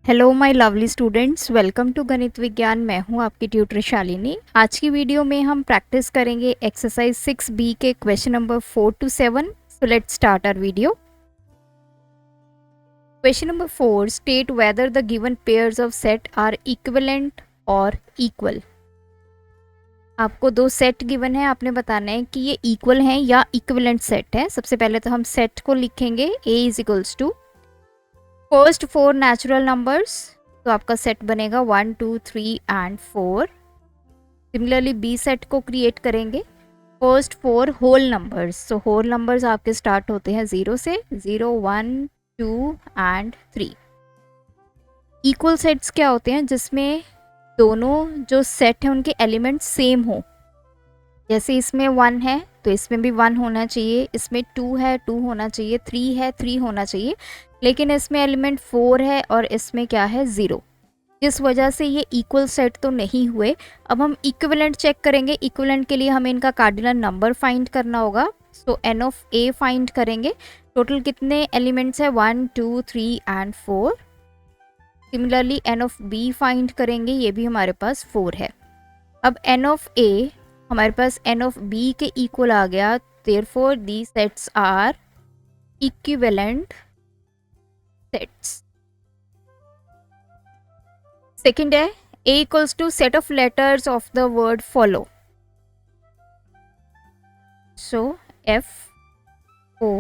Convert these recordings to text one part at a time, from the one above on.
Hello my lovely students, welcome to Ganit Vigyan. मैं हूं आपकी ट्यूटर शालिनी। आज की वीडियो में हम प्रैक्टिस करेंगे एक्सरसाइज 6B के question number 4 to 7। So let's start our video. Question number 4, state whether the given pairs of set are equivalent और इक्वल। आपको दो सेट गिवन है, आपने बताना है कि ये इक्वल हैं या इक्विवेलेंट सेट है। सबसे पहले तो हम सेट को लिखेंगे a is equals to first 4 natural numbers, तो आपका सेट बनेगा 1 2 3 एंड 4। सिमिलरली बी सेट को क्रिएट करेंगे first 4 whole numbers. So whole numbers आपके स्टार्ट होते हैं 0 से, 0 1 2 एंड 3। इक्वल सेट्स क्या होते हैं? जिसमें दोनों जो सेट हैं उनके एलिमेंट्स सेम हो। जैसे इसमें 1 है तो इसमें भी 1 होना चाहिए, इसमें 2 है 2 होना चाहिए, 3 है 3 होना चाहिए। लेकिन इसमें एलिमेंट 4 है और इसमें क्या है 0, जिस वजह से ये इक्वल सेट तो नहीं हुए। अब हम इक्विवेलेंट चेक करेंगे। इक्विवेलेंट के लिए हमें इनका कार्डिनल नंबर फाइंड करना होगा। So N of A find करेंगे। टोटल कितने एलिमेंट्स है? 1 2 3 and 4। Similarly N of B find करेंगे, ये भी हमारे पास 4 है। अब एन ऑफ ए हमारे पास एन ऑफ बी के इक्वल आ गया, therefore the sets are equivalent sets. Second है a equals to set of letters of the word follow. So F O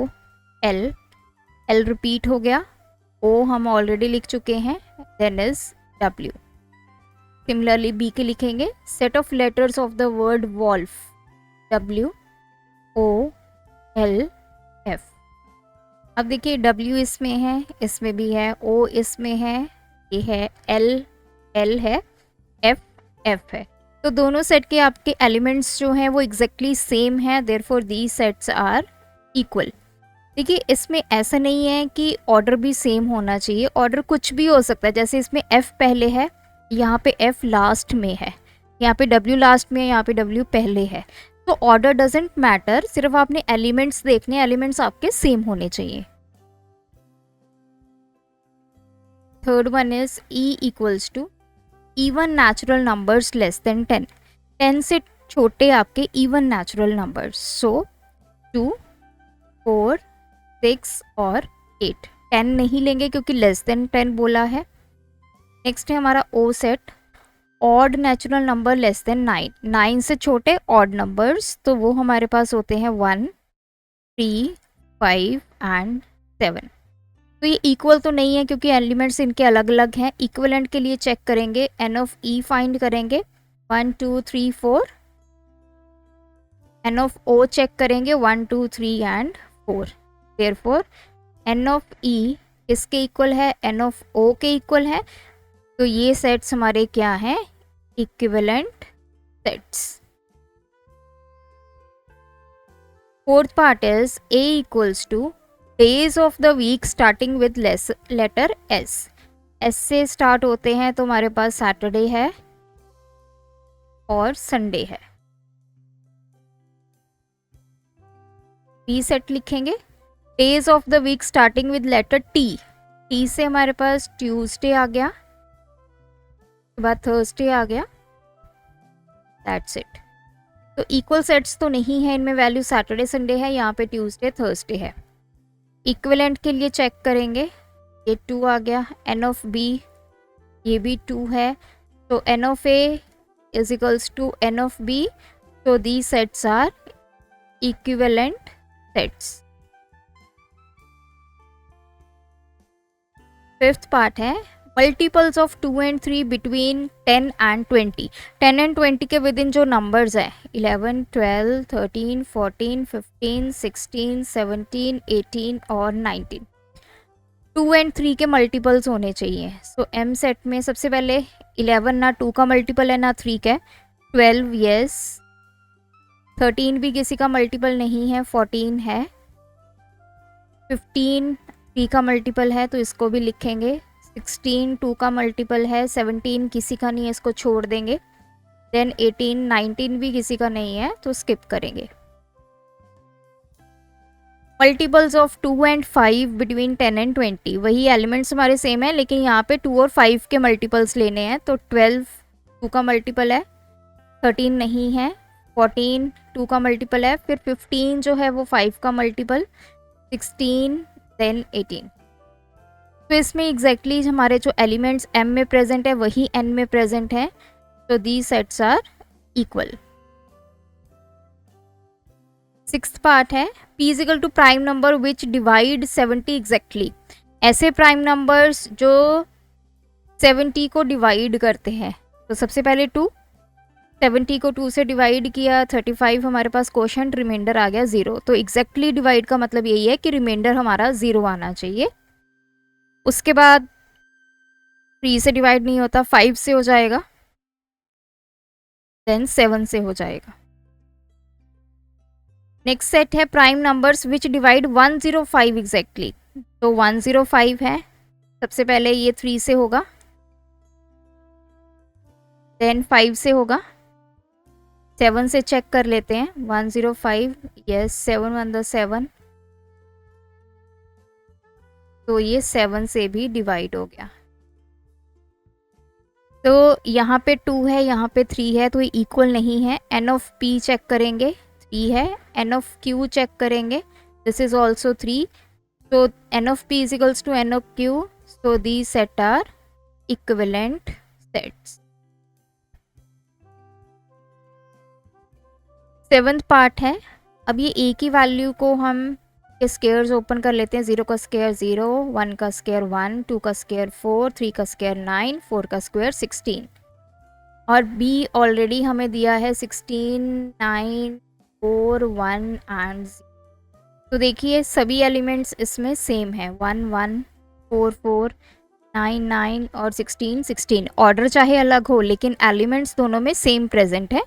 L, L repeat हो गया, O हम already लिख चुके हैं, then is W। Similarly B के लिखेंगे set of letters of the word wolf, W O L F। अब देखिए W इसमें है, इसमें भी है, O इसमें है, ये है L है, F है। तो दोनों सेट के आपके एलिमेंट्स जो हैं वो एग्जैक्टली सेम हैं, therefore the sets are equal. देखिए इसमें ऐसा नहीं है कि ऑर्डर भी सेम होना चाहिए, ऑर्डर कुछ भी हो सकता है। जैसे इसमें F पहले है, यहाँ पे F लास्ट में है, यहाँ पे W लास्ट में है, यहाँ पे W पहले है। तो ऑर्डर डजेंट मैटर, सिर्फ आपने एलिमेंट्स देखने, एलिमेंट्स आपके सेम होने चाहिए। Third one is E equals to even natural numbers less than 10। 10 से छोटे आपके इवन नेचुरल नंबर्स। सो 2 4 6 और 8। 10 नहीं लेंगे क्योंकि लेस देन 10 बोला है। नेक्स्ट है हमारा O set, odd natural number less than 9। 9 से छोटे ऑड नंबर्स, तो वो हमारे पास होते हैं 1 3 5 एंड 7। तो ये इक्वल तो नहीं है क्योंकि एलिमेंट्स इनके अलग अलग हैं। इक्विवेलेंट के लिए चेक करेंगे, एन ऑफ ई फाइंड करेंगे 1 2 3 4। एन ऑफ ओ चेक करेंगे 1 2 3 एंड 4। देयरफॉर एन ऑफ ई इसके इक्वल है, एन ऑफ ओ के इक्वल है। तो ये सेट्स हमारे क्या हैं? Equivalent sets. Fourth part is A equals to days of the week starting with letter S. S से स्टार्ट होते हैं, तो हमारे पास सैटरडे है और संडे है। बी सेट लिखेंगे days of the week starting with letter T. T से हमारे पास ट्यूसडे आ गया, उसके बाद थर्सडे आ गया, दैट्स इट। तो इक्वल सेट्स तो नहीं है, इनमें वैल्यू सैटरडे संडे है, यहाँ पे ट्यूसडे थर्सडे है। इक्विवेलेंट के लिए चेक करेंगे, ये 2 आ गया, एन ऑफ बी ये भी 2 है, तो n of A is equals to n of B. तो the sets are equivalent sets. Fifth part है multiples of 2 and 3 between 10 and 20। 10 and 20 के विद इन जो नंबर्स हैं 11 12 13 14 15 16 17 18 और 19, 2 एंड 3 के मल्टीपल्स होने चाहिए। सो एम सेट में सबसे पहले 11 ना 2 का मल्टीपल है ना 3 का, 12 यस, 13 भी किसी का मल्टीपल नहीं है, 14 है, 15 3 का मल्टीपल है तो इसको भी लिखेंगे, 16 2 का मल्टीपल है, 17 किसी का नहीं है, इसको छोड़ देंगे, देन 18 19 भी किसी का नहीं है तो स्किप करेंगे। Multiples of 2 and 5 between 10 and 20, वही एलिमेंट्स हमारे सेम है लेकिन यहाँ पे 2 और 5 के मल्टीपल्स लेने हैं। तो 12 2 का मल्टीपल है, 13 नहीं है, 14 2 का मल्टीपल है, फिर 15 जो है वो 5 का मल्टीपल, 16 देन 18। तो इसमें एग्जैक्टली हमारे जो एलिमेंट्स m में प्रेजेंट है वही n में प्रेजेंट है। तो these sets are equal. Sixth part है p is equal to prime number which divide 70 exactly. ऐसे प्राइम नंबर्स जो 70 को डिवाइड करते हैं। तो सबसे पहले 2, 70 को 2 से डिवाइड किया, 35 हमारे पास क्वोशंट, रिमाइंडर आ गया 0। तो एग्जैक्टली डिवाइड का मतलब यही है कि रिमाइंडर हमारा 0 आना चाहिए। उसके बाद 3 से डिवाइड नहीं होता, 5 से हो जाएगा, देन 7 से हो जाएगा। नेक्स्ट सेट है prime numbers which divide 105 exactly. तो 105 है, सबसे पहले ये 3 से होगा, देन 5 से होगा, 7 से चेक कर लेते हैं। 105, यस, 7 1 7, तो ये 7 से भी डिवाइड हो गया। तो यहाँ पे 2 है, यहाँ पे 3 है, तो ये इक्वल नहीं है। n ऑफ p चेक करेंगे, 3 है, n ऑफ q चेक करेंगे, दिस इज ऑल्सो 3। तो n of p is equals to n of q, so these set are equivalent sets. Seventh part है। अब ये a की वैल्यू को हम के स्केयर्स ओपन कर लेते हैं। 0 का स्केयर 0, 1 का स्केयर 1, 2 का स्केयर 4, 3 का स्केयर 9, 4 का स्क्वायर 16। और b ऑलरेडी हमें दिया है 16, 9, 4, 1 एंड 0। तो देखिए सभी एलिमेंट्स इसमें सेम है, 1 1, 4 4, 9 9 और 16 16। ऑर्डर चाहे अलग हो लेकिन एलिमेंट्स दोनों में सेम प्रेजेंट है।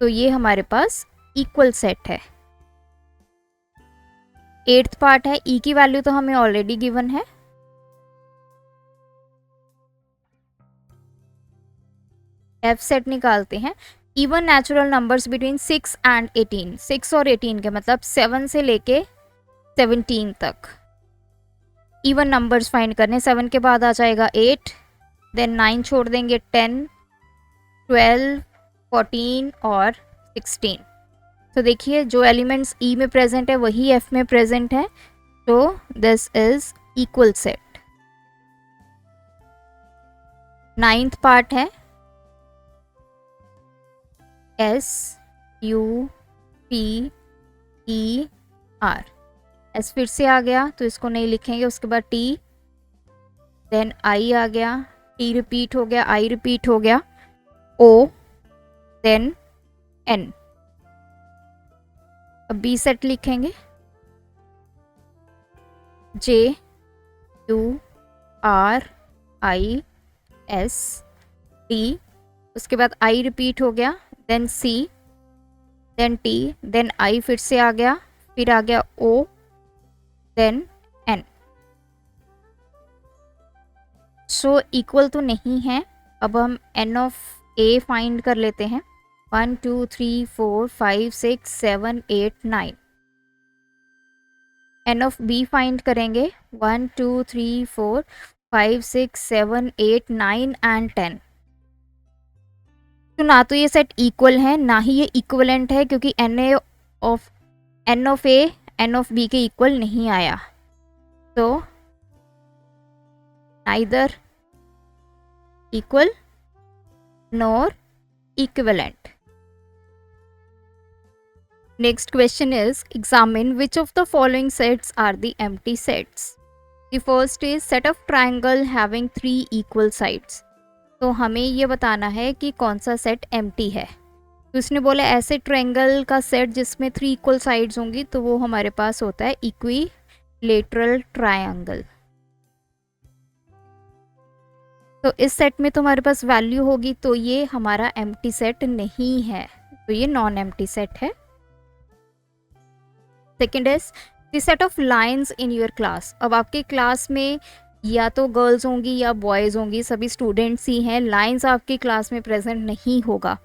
तो ये हमारे पास इक्वल सेट है। एट्थ पार्ट है, e की वैल्यू तो हमें ऑलरेडी गिवन है। f सेट निकालते हैं। Even natural numbers between 6 and 18, 6 और 18 के मतलब 7 से लेके 17 तक इवन नंबर्स फाइंड करने। 7 के बाद आ जाएगा 8, देन 9 छोड़ देंगे, 10, 12, 14 और 16। तो देखिए जो एलिमेंट्स e में प्रेजेंट है वही f में प्रेजेंट है। तो this is equal set. Ninth part है, s u p e r। s फिर से आ गया तो इसको नहीं लिखेंगे, उसके बाद t, देन i आ गया, t रिपीट हो गया, i रिपीट हो गया, o, देन n। अब b सेट लिखेंगे, j u r i s t, उसके बाद i रिपीट हो गया, then c, then t, then i फिर से आ गया, फिर आ गया o, then n। So equal तो नहीं है। अब हम n ऑफ a फाइंड कर लेते हैं। 1 2 3 4 5 6 7 8 9। n ऑफ b फाइंड करेंगे, 1 2 3 4 5 6 7 8 9 एंड 10। तो ना तो ये सेट इक्वल है ना ही ये इक्वलेंट है, क्योंकि n of a n of b के इक्वल नहीं आया। तो neither equal nor equivalent. Next question is, examine which of the following sets are the empty sets. The first is set of triangle having 3 equal sides. तो हमें ये बताना है कि कौन सा सेट empty है। तो उसने बोला ऐसे ट्रायंगल का सेट जिसमें 3 इक्वल साइड्स होंगी, तो वो हमारे पास होता है इक्विलेटरल ट्रायंगल। तो इस सेट में तुम्हारे पास वैल्यू होगी, तो ये हमारा एम्प्टी सेट नहीं है, तो ये नॉन एम्प्टी सेट है। Second is the set of lines in your class. अब आपके क्लास में या तो गर्ल्स होंगी या बॉयज़ होंगी, सभी स्टूडेंट्स ही हैं, लाइन्स आपकी क्लास में प्रेजेंट नहीं होगा।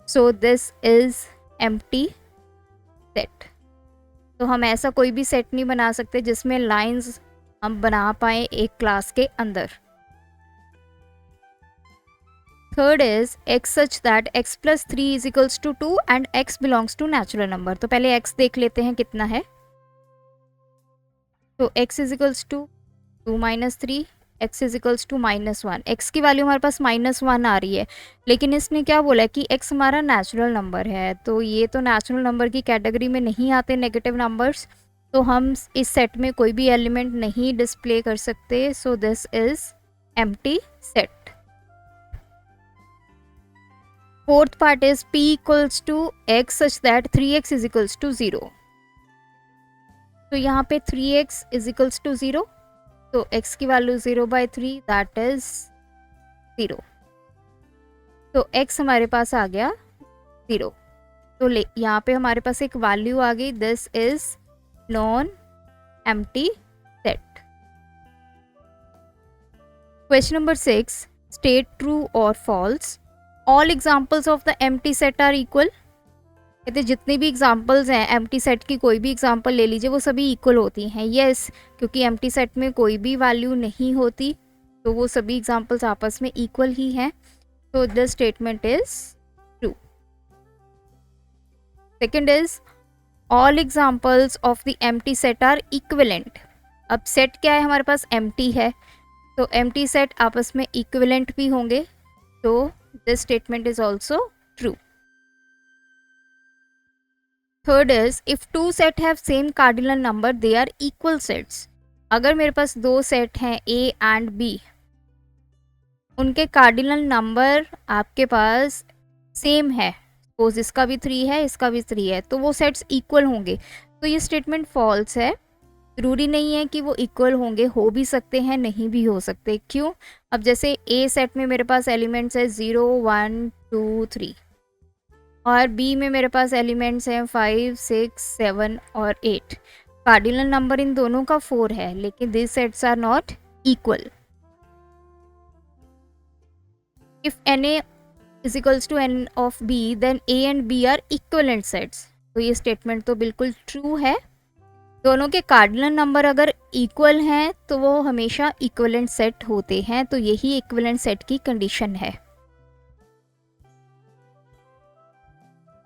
सो दिस इज एम्प्टी सेट। तो हम ऐसा कोई भी सेट नहीं बना सकते जिसमें लाइंस हम बना पाए एक क्लास के अंदर। Third is x such that x plus 3 is equals to 2 and x belongs to natural number. तो पहले x देख लेते हैं कितना है। तो x is equals to 2 minus 3, x is equals to -1। x की वैल्यू हमारे पास -1 आ रही है, लेकिन इसने क्या बोला है कि x हमारा नेचुरल नंबर है, तो ये तो नेचुरल नंबर की कैटेगरी में नहीं आते नेगेटिव नंबर्स, तो हम इस सेट में कोई भी एलिमेंट नहीं डिस्प्ले कर सकते। So this is empty set. Fourth part is p equals to x such that 3x is equals to 0। तो यहाँ पे 3x इज इक्वल्स टू 0, तो x की वैल्यू 0/3 दैट इज 0। तो x हमारे पास आ गया 0। तो यहाँ पे हमारे पास एक वैल्यू आ गई, this is non empty set. Question number 6, state true और false. All examples of the empty set are equal. कहते जितने भी एग्जाम्पल्स हैं एम्प्टी सेट की, कोई भी एग्जाम्पल ले लीजिए, वो सभी इक्वल होती हैं। यस, क्योंकि एम्प्टी सेट में कोई भी वैल्यू नहीं होती, तो वो सभी एग्जाम्पल्स आपस में इक्वल ही हैं। तो the statement is true. Second is all examples of the empty set are equivalent. अब सेट क्या है, हमारे पास एम्प्टी है, तो एम्प्टी सेट आपस में इक्विवेलेंट भी होंगे, तो this statement is also true. Third is if two set have same cardinal number they are equal sets. अगर मेरे पास दो सेट हैं A एंड B, उनके कार्डिनल नंबर आपके पास सेम है, सपोज इसका भी 3 है इसका भी 3 है, तो वो सेट्स इक्वल होंगे। तो ये स्टेटमेंट फॉल्स है। ज़रूरी नहीं है कि वो इक्वल होंगे, हो भी सकते हैं नहीं भी हो सकते। क्यों? अब जैसे A सेट में मेरे पास एलिमेंट्स है 0 1 2 3 और B में मेरे पास एलिमेंट्स हैं 5 6 7 और 8। कार्डिनल नंबर इन दोनों का 4 है, लेकिन this sets are not equal. If NA is equals to N of B then A and B are equivalent sets. तो ये स्टेटमेंट तो बिल्कुल ट्रू है। दोनों के कार्डिनल नंबर अगर इक्वल हैं तो वो हमेशा इक्वलेंट सेट होते हैं, तो यही इक्वलेंट सेट की कंडीशन है।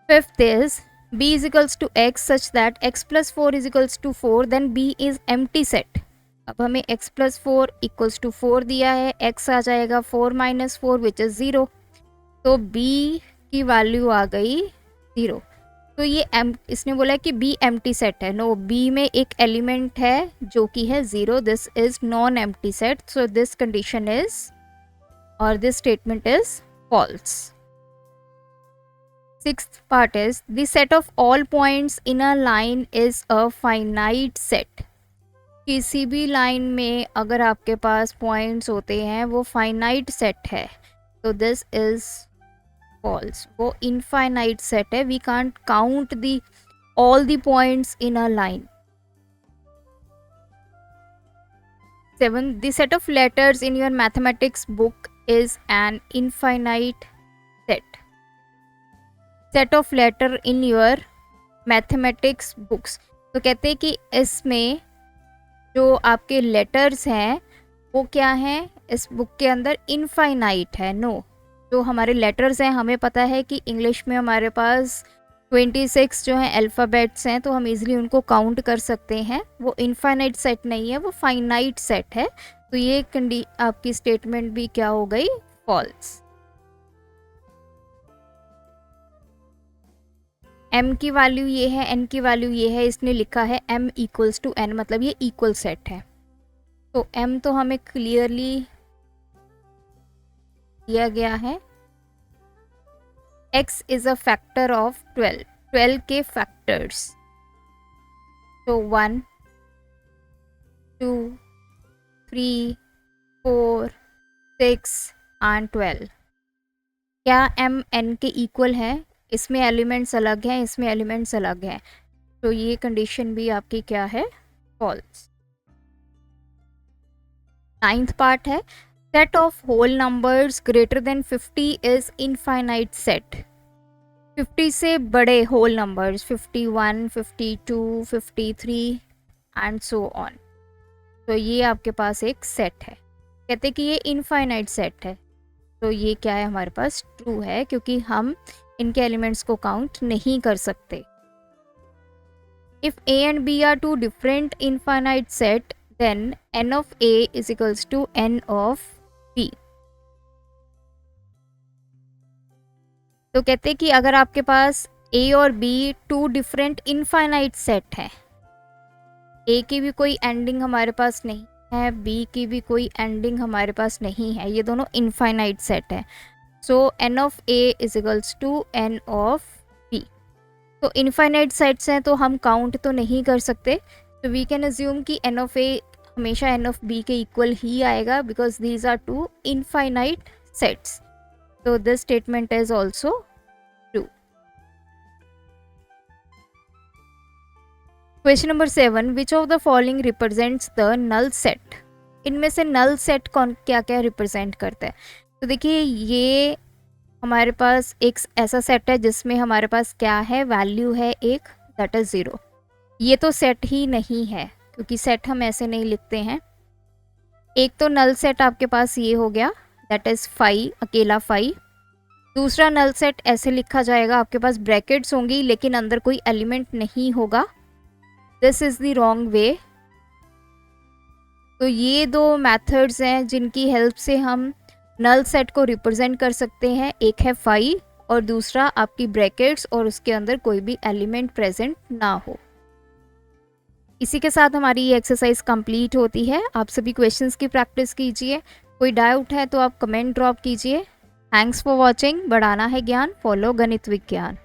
Fifth is B is equals to x such that x plus 4 is equals to 4 then B is empty set। अब हमें x plus 4 equals to 4 दिया है, x आ जाएगा 4 minus 4 which is 0, तो B की value आ गई 0। तो ये इसने बोला है कि B empty set है। नो, B में एक एलिमेंट है जो कि है 0, this is non empty set, so this condition is और this statement is false. Sixth part is the set of all points in a line is a finite set। किसी भी line में अगर आपके पास पॉइंट्स होते हैं वो फाइनाइट सेट है, तो दिस इज फॉल्स। वो इनफाइनाइट सेट है, we can't count the all the points in a line. 7 the set of letters in your mathematics book is an infinite set। Set of letter in your mathematics books, तो कहते हैं कि इसमें जो आपके letters हैं वो क्या हैं, इस बुक के अंदर इनफाइनाइट है। नो, जो हमारे लेटर्स हैं, हमें पता है कि इंग्लिश में हमारे पास 26 जो हैं अल्फ़ाबेट्स हैं, तो हम इजीली उनको काउंट कर सकते हैं। वो इनफाइनाइट सेट नहीं है, वो फाइनाइट सेट है। तो ये आपकी स्टेटमेंट भी क्या हो गई, फॉल्स। m की वैल्यू ये है, n की वैल्यू ये है, इसने लिखा है m इक्वल्स टू n, मतलब ये इक्वल सेट है। तो m तो हमें क्लियरली दिया गया है। x is a factor of 12 के फैक्टर्स, तो 1 2 3 4 6 एंड 12। क्या m n के इक्वल है? इसमें एलिमेंट्स अलग हैं, इसमें एलिमेंट्स अलग हैं, तो ये कंडीशन भी आपकी क्या है, फॉल्स। 9th पार्ट है set of whole numbers greater than 50 is infinite set. 50 से बड़े whole numbers 51, 52, 53 and so on. तो ये आपके पास एक सेट है। कहते हैं कि ये इनफाइनाइट सेट है, तो ये क्या है हमारे पास ट्रू है, क्योंकि हम इनके एलिमेंट्स को काउंट नहीं कर सकते। If A and B are two different infinite set, then n of A is equals to n of B। तो कहते हैं कि अगर आपके पास A और B two different infinite set है, A की भी कोई एंडिंग हमारे पास नहीं है, B की भी कोई एंडिंग हमारे पास नहीं है, ये दोनों इनफाइनाइट सेट है, सो n of A is equals to n of B। तो इनफाइनाइट सेट्स हैं तो हम काउंट तो नहीं कर सकते, तो वी कैन अज्यूम कि n of A हमेशा n of B के इक्वल ही आएगा, because these are two infinite sets. तो this statement is also true. Question number 7, which of the following represents the null set. इनमें से null set कौन क्या क्या रिप्रेजेंट करता है? तो देखिए, ये हमारे पास एक ऐसा सेट है जिसमें हमारे पास क्या है, वैल्यू है एक, दैट इज 0। ये तो सेट ही नहीं है, क्योंकि सेट हम ऐसे नहीं लिखते हैं। एक तो नल सेट आपके पास ये हो गया, दैट इज 5, अकेला 5। दूसरा नल सेट ऐसे लिखा जाएगा, आपके पास ब्रैकेट्स होंगी लेकिन अंदर कोई एलिमेंट नहीं होगा, this is the wrong way. तो ये दो मेथड्स हैं जिनकी हेल्प से हम नल सेट को रिप्रेजेंट कर सकते हैं। एक है 5 और दूसरा आपकी ब्रैकेट्स और उसके अंदर कोई भी एलिमेंट प्रेजेंट ना हो। इसी के साथ हमारी ये एक्सरसाइज कंप्लीट होती है। आप सभी क्वेश्चंस की प्रैक्टिस कीजिए, कोई डाउट है तो आप कमेंट ड्रॉप कीजिए। Thanks for watching. बढ़ाना है ज्ञान, फॉलो गणित विज्ञान।